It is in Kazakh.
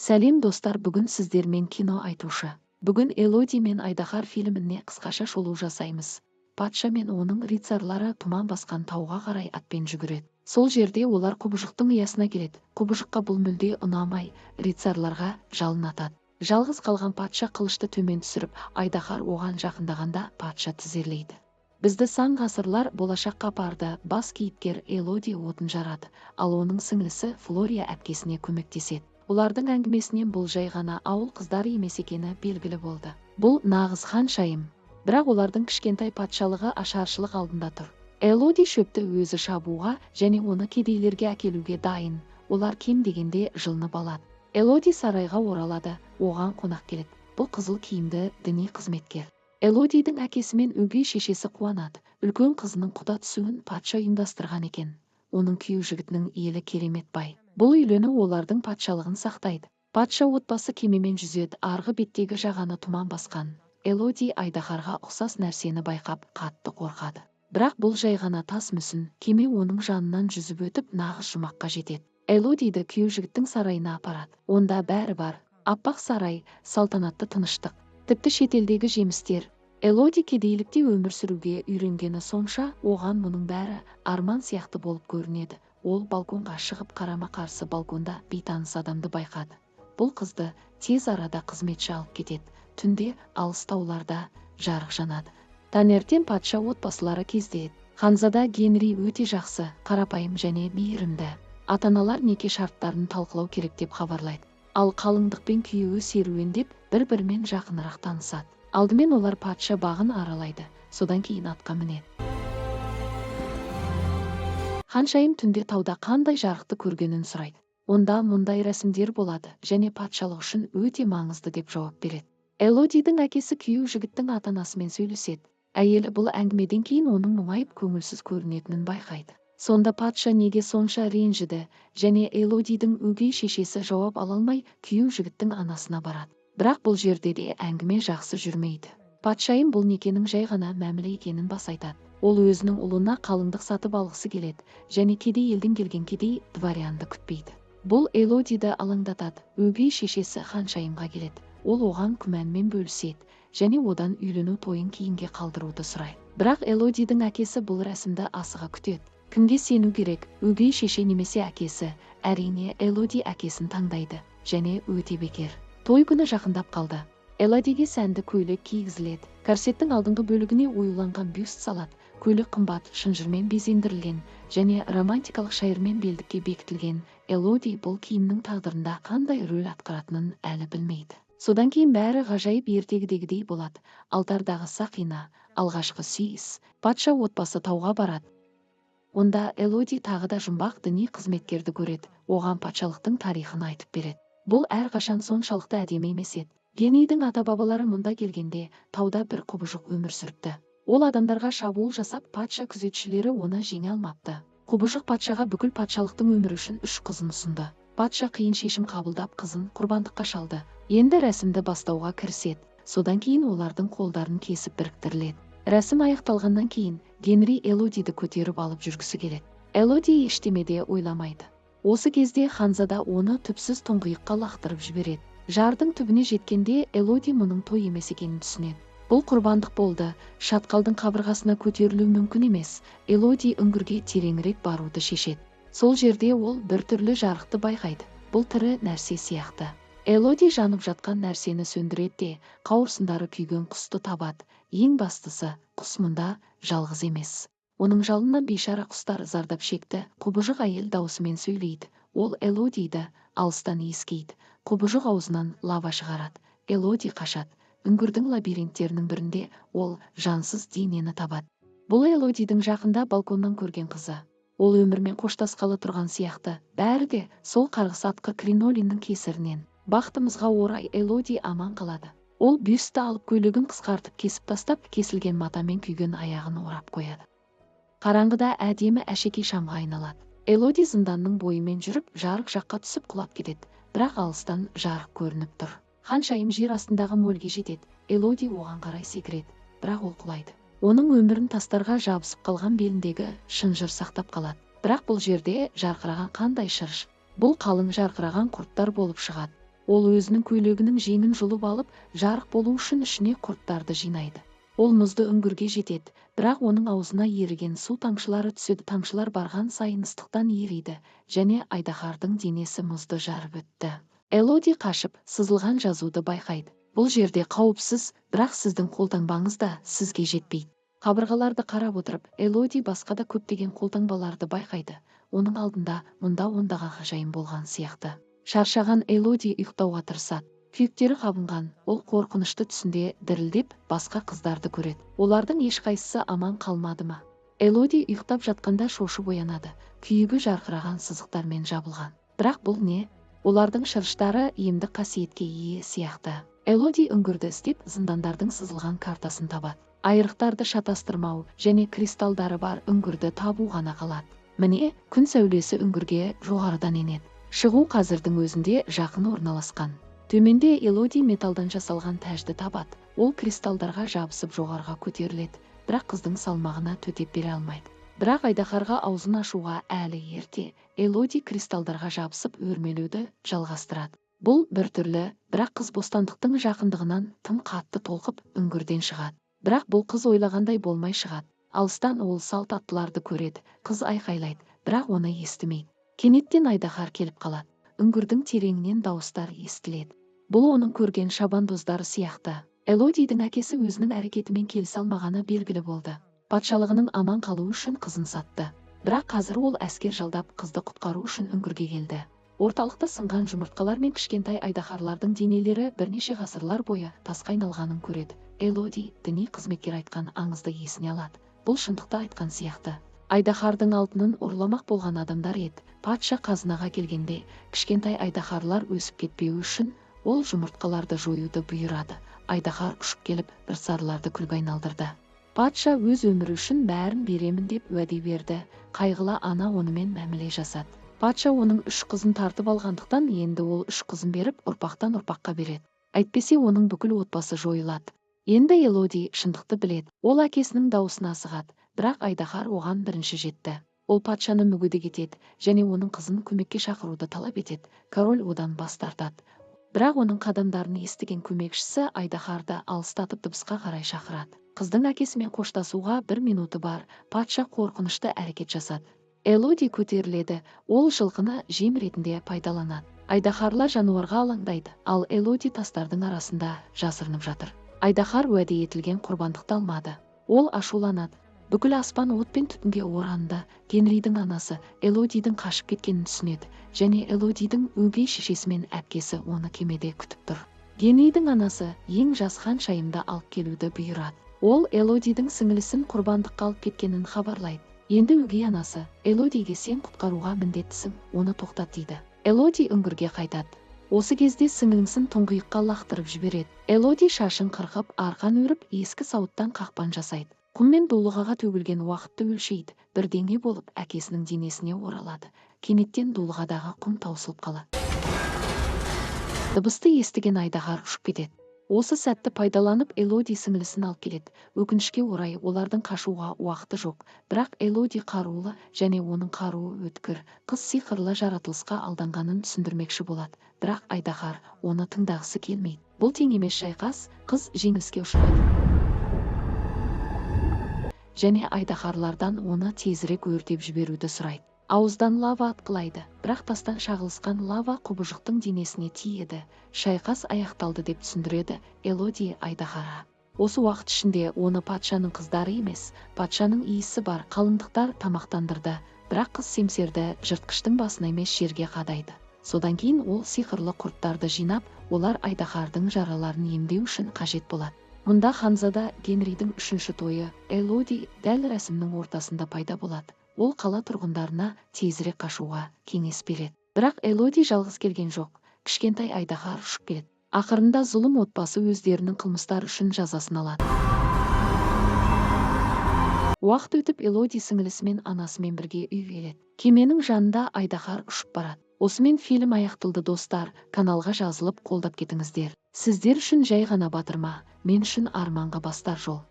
Сәлем достар, бүгін сіздермен кино айтушы. Бүгін Элоди мен Айдаһар фильміне қысқаша шолу жасаймыз. Патша мен оның рыцарлары тұман басқан тауға қарай атпен жүгіреді. Сол жерде олар құбыжықтың ұясына келеді. Құбыжыққа бұл мүлде ұнамай, рыцарларға жалын атады. Жалғыз қалған патша қылышты төмен түсіріп, Айдаһар оған жақындағанда патша тізерлейді. Бізді сан ғасырлар болашаққа апарды. Бас кейіпкер Элоди отын жарады, ал оның сіңлісі Флория әпкесіне көмектеседі. Олардың әңгімесінен бұл жай ғана ауыл қыздары емес екені белгілі болды. Бұл нағыз ханшайым. Бірақ олардың кішкентай патшалығы ашаршылық алдында тұр. Элоди шөпті өзі шабуға және оны кедейлерге әкелуге дайын. Олар кем дегенде жылынып алады. Элоди сарайға оралады, оған қонақ келеді. Бұл қызыл киімді діни қызметкер. Элодидің әкесі мен өгей шешесі қуанады. Үлкен қызының құда түсуін патша ұйымдастырған екен. Оның күйеу жігітінің елі керемет бай. Бұл үйлену олардың патшалығын сақтайды. Патша отбасы кемемен жүзеді, арғы беттегі жағаны тұман басқан. Элоди Айдаһарға ұқсас нәрсені байқап қатты қорқады. Бірақ бұл жай ғана тас мүсін. Кеме оның жанынан жүзіп өтіп нағыз жұмаққа жетеді. Элодиді күйеу жігіттің сарайына апарады. Онда бәрі бар: аппақ сарай, салтанатты тыныштық, тіпті шетелдегі жемістер. Элоди кедейлікте өмір сүруге үйренгені сонша, оған мұның бәрі арман сияқты болып көрінеді. Ол балконға шығып қарама-қарсы балконда бейтаныс адамды байқады. Бұл қызды тез арада қызметші алып кетеді. Түнде алыс тауларда жарық жанады. Таңертең патша отбасылары кездеседі. Ханзада Генри өте жақсы, қарапайым және мейірімді. Ата-аналар неке шарттарын талқылау керек деп хабарлайды. Ал қалыңдықпен күйеуі серуендеп бір-бірімен жақынырақ танысады. Алдымен олар патша бағын аралайды, содан кейін атқа мінеді. Ханшайым түнде тауда қандай жарықты көргенін сұрайды. Онда мұндай рәсімдер болады және патшалық үшін өте маңызды деп жауап береді. Элодидің әкесі күйеу жігіттің ата-анасымен сөйлеседі. Әйелі бұл әңгімеден кейін оның мұңайып көңілсіз көрінетінін байқайды. Сонда патша неге сонша ренжіді және Элодидің өгей шешесі жауап ала алмай күйеу жігіттің анасына барады. Бірақ бұл жерде де әңгіме жақсы жүрмейді. Патшайым бұл некенің жай ғана мәміле екенін баса айтады. Ол өзінің ұлына қалыңдық сатып алғысы келеді және кедей елден келген кедей дворянды күтпейді. Бұл Элодиді алаңдатады. Өгей шешесі ханшайымға келеді. Ол оған күмәнмен бөліседі және одан үйлену тойын кейінге қалдыруды сұрайды. Бірақ Элодидің әкесі бұл рәсімді асыға күтеді. Кімге сену керек, өгей шеше немесе әкесі? Әрине, Элоди әкесін таңдайды және өте бекер. Той күні жақындап қалды. Элодиге сәнді көйлек кигізіледі. Корсеттің алдыңғы бөлігіне оюланған бюст салады. Көйлек қымбат шынжырмен безендірілген және романтикалық шайырмен белдікке бекітілген. Элоди бұл киімнің тағдырында қандай рөл атқаратынын әлі білмейді. Содан кейін бәрі ғажайып ертегідегідей болады. Алтардағы сақина, алғашқы сүйіс. Патша отбасы тауға барады. Онда Элоди тағы да жұмбақ діни қызметкерді көреді. Оған патшалықтың тарихын айтып береді. Бұл әрқашан соншалықты әдемі емес еді. Генридің ата-бабалары мұнда келгенде тауда бір құбыжық өмір сүріпті. Ол адамдарға шабуыл жасап, патша күзетшілері оны жеңе алмапты. Құбыжық патшаға бүкіл патшалықтың өмірі үшін 3 қызын ұсынды. Патша қиын шешім қабылдап қызын құрбандыққа шалды. Енді рәсімді бастауға кіріседі. Содан кейін олардың қолдарын кесіп біріктіріледі. Рәсім аяқталғаннан кейін Генри Элодиді көтеріп алып жүргісі келеді. Элоди ештемеде ойламайды. Осы кезде ханзада оны түпсіз тұңғиыққа лақтырып жібереді. Жардың түбіне жеткенде Элоди мұның той емес екенін түсінеді. Бұл құрбандық болды. Шатқалдың қабырғасына көтерілу мүмкін емес. Элоди үңгірге тереңірек баруды шешеді. Сол жерде ол біртүрлі жарықты байқайды. Бұл тірі нәрсе сияқты. Элоди жанып жатқан нәрсені сөндіреді де қауырсындары күйген құсты табады. Ең бастысы, құс мұнда жалғыз емес. Оның жалынан бейшара құстар зардап шекті. Құбыжық әйел даусымен сөйлейді. Ол Элодиді алыстан иіскейді. Құбыжық аузынан лава шығарады. Элоди қашады. Үңгірдің лабиринттерінің бірінде ол жансыз денені табады. Бұл Элодидің жақында балконнан көрген қызы. Ол өмірмен қоштасқалы тұрған сияқты. Бәрі де сол қарғыс атқыр кринолиннің кесірінен. Бақытымызға орай Элоди аман қалады. Ол бюсті алып көйлегін қысқартып кесіп тастап, кесілген матамен күйген аяғын орап қояды. Қараңғыда әдемі әшекей шамға айналады. Элоди зынданның бойымен жүріп, жарық жаққа түсіп құлап кетеді. Бірақ алыстан жарық көрініп тұр. Ханшайым жер астындағы мөлге жетеді. Элоди оған қарай секіреді, бірақ ол құлайды. Оның өмірін тастарға жабысып қалған беліндегі шынжыр сақтап қалады. Бірақ бұл жерде жарқыраған қандай шырыш? Бұл қалың жарқыраған құрттар болып шығады. Ол өзінің көйлегінің жеңін жұлып алып, жарық болу үшін ішіне құрттарды жинайды. Ол мұзды үңгірге жетеді, бірақ оның аузына еріген су тамшылары түседі. Тамшылар барған сайын ыстықтан ериді, және айдаһардың денесі мұзды жарып өтті. Элоди қашып, сызылған жазуды байқайды. Бұл жерде қауіпсіз, бірақ сіздің қолтаңбаңыз да сізге жетпейді. Қабырғаларды қарап отырып, Элоди басқа да көптеген қолтаңбаларды байқайды. Оның алдында мұнда ондаған ғажайып болған сияқты. Шаршаған Элоди ұйықтауға тырысады. Күйіктері қабынған, ол қорқынышты түсінде дірілдеп, басқа қыздарды көреді. Олардың ешқайсысы аман қалмады ма? Элоди ұйықтап жатқанда шошып оянады. Күйігі жарқыраған сызықтармен жабылған. Бірақ бұл не? Олардың шырыштары емдік қасиетке ие сияқты. Элоди үңгірді іздеп, зындандардың сызылған картасын табады. Айрықтарды шатастырмау және кристалдары бар үңгірді табу ғана қалады. Міне, күн сәулесі үңгірге жоғарыдан енеді. Шығу қазірдің өзінде жақын орналасқан. Төменде Элоди металдан жасалған тәжді табады. Ол кристалдарға жабысып жоғарға көтеріледі, бірақ қыздың салмағына төтеп бере алмайды. Бірақ айдаһарға аузын ашуға әлі ерте. Элоди кристалдарға жабысып өрмелеуді жалғастырады. Бұл біртүрлі, бірақ қыз бостандықтың жақындығынан тым қатты толқып үңгірден шығады. Бірақ бұл қыз ойлағандай болмай шығады. Алыстан ол салт аттыларды көреді. Қыз айқайлайды, бірақ оны естімейді. Кенеттен айдаһар келіп қалады. Үңгірдің тереңінен дауыстар естіледі. Бұл оның көрген шабандоздары сияқты. Элодидің әкесі өзінің әрекетімен келісе алмағаны белгілі болды. Патшалығының аман қалу үшін қызын сатты. Бірақ қазір ол әскер жалдап қызды құтқару үшін үңгірге келді. Орталықта сынған жұмыртқалар мен кішкентай айдаһарлардың денелері бірнеше ғасырлар бойы тасқа айналғанын көреді. Элоди діни қызметкер айтқан аңызды есіне алады. Бұл шындықты айтқан сияқты. Айдаһардың алтынын ұрламақ болған адамдар еді. Патша қазынаға келгенде, кішкентай айдаһарлар өсіп кетпеуі үшін ол жұмыртқаларды жоюды бұйырады. Айдаһар ұшып келіп, бірсарыларды күлге айналдырды. Патша өз өмірі үшін бәрін беремін деп уәде берді. Қайғылы ана онымен мәміле жасады. Патша оның 3 қызын тартып алғандықтан, енді ол 3 қызын беріп, ұрпақтан ұрпаққа береді. Әйтпесе оның бүкіл отбасы жойылады. Енді Элоди шындықты біледі. Ол әкесінің даусына асығады, бірақ айдаһар оған бірінші жетті. Ол патшаны мүгедек етеді және оның қызын көмекке шақыруды талап етеді. Король одан бас тартады. Бірақ оның қадамдарын естіген көмекшісі айдаһарды алыстатып дыбысқа қарай шақырады. Қыздың әкесімен қоштасуға 1 минуты бар. Патша қорқынышты әрекет жасады. Элоди көтеріледі. Ол жылқыны жем ретінде пайдаланады. Айдаһарлар жануарға алаңдайды, ал Элоди тастардың арасында жасырынып жатыр. Айдаһар уәде етілген құрбандықты алмады. Ол ашуланады. Бүкіл аспан от пен түтінге оранды. Генридің анасы Элодидің қашып кеткенін түсінеді, және Элодидің өгей шешесі мен әпкесі оны кемеде күтіп тұр. Генридің анасы ең жас ханшайымды алып келуді бұйырады. Ол Элодидің сіңілісін құрбандыққа алып кеткенін хабарлайды. Енді өгей анасы Элодиге сен құтқаруға міндеттісің, оны тоқтат дейді. Элоди үңгірге қайтады. Осы кезде сіңілісін тұңғиыққа лақтырып жібереді. Элоди шашын қырқып, арқан өріп, ескі сауыттан қақпан жасайды. Құм мен дулығаға төгілген уақытты өлшейді. Бірдеңе болып әкесінің денесіне оралады. Кенеттен дулығадағы құм таусылып қалады. Дыбысты естіген айдаһар ұшып кетеді. Осы сәтті пайдаланып Элоди сіңілісін алып келеді. Өкінішке орай олардың қашуға уақыты жоқ. Бірақ Элоди қарулы және оның қаруы өткір. Қыз сиқырлы жаратылысқа алданғанын түсіндірмекші болады. Бірақ айдаһар оны тыңдағысы келмейді. Бұл тең емес шайқас. Қыз жеңіліске ұшырайды. Және айдаһарлардан оны тезірек өртеп жіберуді сұрайды. Ауыздан лава атқылайды, бірақ тастан шағылысқан лава құбыжықтың денесіне тиеді. Шайқас аяқталды деп түсіндіреді Элоди айдаһарға. Осы уақыт ішінде оны патшаның қыздары емес, патшаның иісі бар қалыңдықтар тамақтандырды. Бірақ қыз семсерді жыртқыштың басына емес жерге қадайды. Содан кейін ол сиқырлы құрттарды жинап, олар айдаһардың жараларын емдеу үшін қажет болады. Мұнда ханзада Генридің 3-ші тойы. Элоди дәл рәсімнің ортасында пайда болады. Ол қала тұрғындарына тезірек қашуға кеңес береді. Бірақ Элоди жалғыз келген жоқ. Кішкентай айдаһар ұшып келеді. Ақырында зұлым отбасы өздерінің қылмыстары үшін жазасын алады. Уақыт өтіп Элоди сіңілісімен анасымен бірге үйге келеді. Кеменің жанында айдаһар ұшып барады. Осымен фильм аяқталды достар. Каналға жазылып қолдап кетіңіздер. Сіздер үшін жай ғана батырма, мен үшін арманға бастар жол.